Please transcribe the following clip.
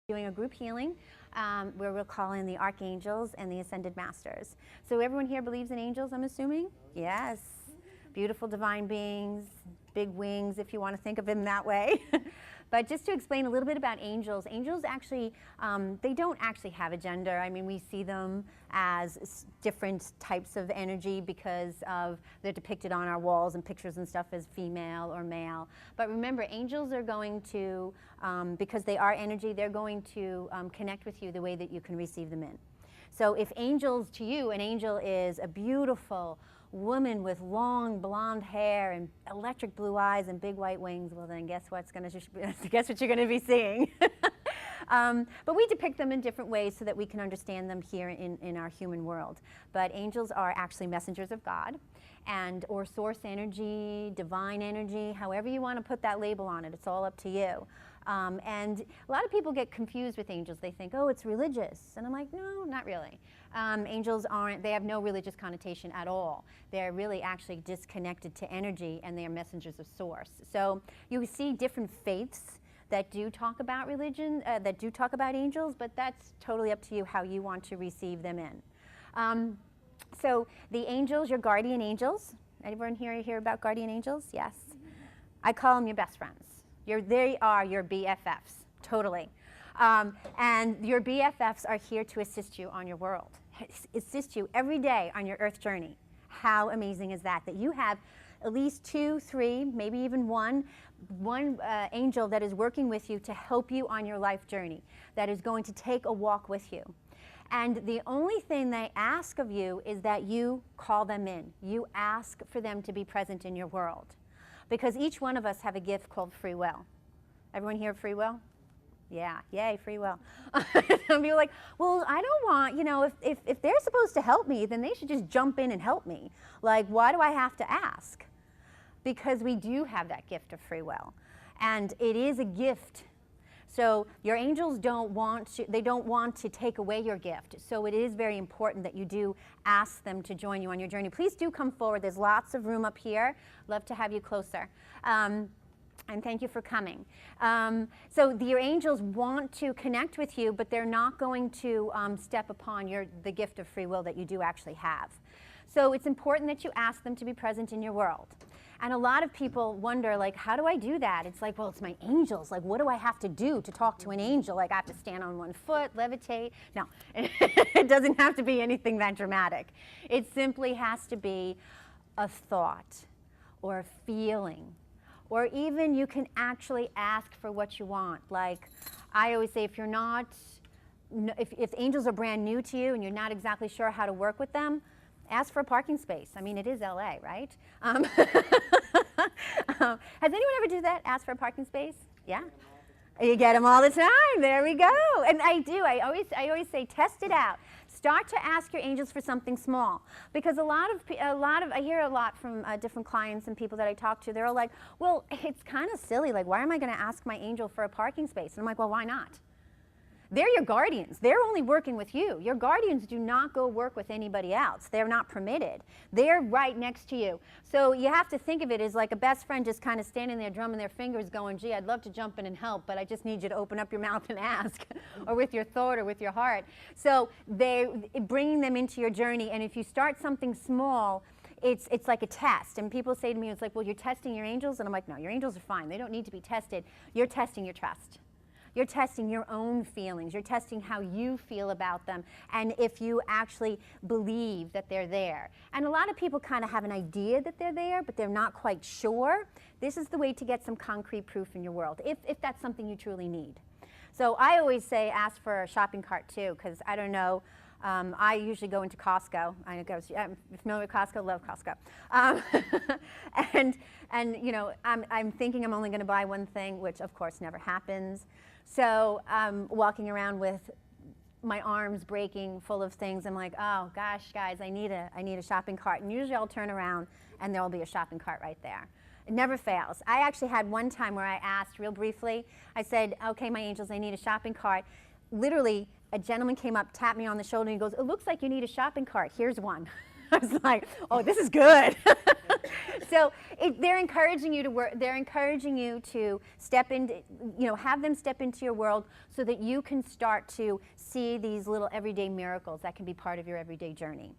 doing a group healing where we'll call in the archangels and the ascended masters. So everyone here believes in angels, I'm assuming? Yes. Beautiful divine beings, big wings if you want to think of them that way. But just to explain a little bit about angels, angels actually, they don't actually have a gender. I mean, we see them as different types of energy because they're depicted on our walls and pictures and stuff as female or male. But remember, angels are going to, because they are energy, they're going to connect with you the way that you can receive them in. So if angels, to you, an angel is a beautiful woman with long blonde hair and electric blue eyes and big white wings, well then guess what you're going to be seeing. But we depict them in different ways so that we can understand them here in our human world. But angels are actually messengers of God, or source energy, divine energy, however you want to put that label on it, it's all up to you. And a lot of people get confused with angels. They think, oh, it's religious. And I'm like, no, not really. Angels they have no religious connotation at all. They're really actually disconnected to energy, and they are messengers of source. So you see different faiths that do talk about religion, that do talk about angels, but that's totally up to you how you want to receive them in. So the angels, your guardian angels, anyone here hear about guardian angels? Yes. I call them your best friends. They are your BFFs, totally. And your BFFs are here to assist you on your world, assist you every day on your earth journey. How amazing is that? That you have at least 2, 3, maybe even one angel that is working with you to help you on your life journey, that is going to take a walk with you. And the only thing they ask of you is that you call them in. You ask for them to be present in your world. Because each one of us have a gift called free will. Everyone here free will? Yeah, yay, free will. Some people are like, well, I don't want, you know, if they're supposed to help me, then they should just jump in and help me. Like, why do I have to ask? Because we do have that gift of free will. And it is a gift. So your angels don't want to take away your gift. So it is very important that you do ask them to join you on your journey. Please do come forward. There's lots of room up here. Love to have you closer. And thank you for coming. So your angels want to connect with you, but they're not going to step upon the gift of free will that you do actually have. So it's important that you ask them to be present in your world. And a lot of people wonder, like, how do I do that? It's like, well, it's my angels. Like, what do I have to do to talk to an angel? Like, I have to stand on one foot, levitate? No, it doesn't have to be anything that dramatic. It simply has to be a thought or a feeling. Or even you can actually ask for what you want. Like, I always say, if angels are brand new to you and you're not exactly sure how to work with them, ask for a parking space. I mean, it is LA, right? Has anyone ever do that? Ask for a parking space? Yeah? You get them all the time. There we go. And I do. I always say, test it out. Start to ask your angels for something small, because I hear a lot from different clients and people that I talk to. They're all like, well, it's kind of silly. Like, why am I going to ask my angel for a parking space? And I'm like, well, why not? They're your guardians. They're only working with you. Your guardians do not go work with anybody else. They're not permitted. They're right next to you. So you have to think of it as like a best friend just kind of standing there drumming their fingers going, gee, I'd love to jump in and help, but I just need you to open up your mouth and ask, or with your thought or with your heart. So they're bringing them into your journey, and if you start something small, it's like a test. And people say to me, it's like, well, you're testing your angels? And I'm like, no, your angels are fine. They don't need to be tested. You're testing your trust. You're testing your own feelings. You're testing how you feel about them, and if you actually believe that they're there. And a lot of people kind of have an idea that they're there, but they're not quite sure. This is the way to get some concrete proof in your world, if that's something you truly need. So I always say ask for a shopping cart too, because I don't know, I usually go into Costco. I'm familiar with Costco, love Costco. And you know, I'm thinking I'm only going to buy one thing, which of course never happens. So I'm walking around with my arms breaking, full of things. I'm like, oh gosh, guys, I need a shopping cart. And usually I'll turn around and there'll be a shopping cart right there. It never fails. I actually had one time where I asked real briefly. I said, okay, my angels, I need a shopping cart. Literally, a gentleman came up, tapped me on the shoulder, and he goes, it looks like you need a shopping cart. Here's one. I was like, oh, this is good. So they're encouraging you to work. They're encouraging you to step into, have them step into your world so that you can start to see these little everyday miracles that can be part of your everyday journey.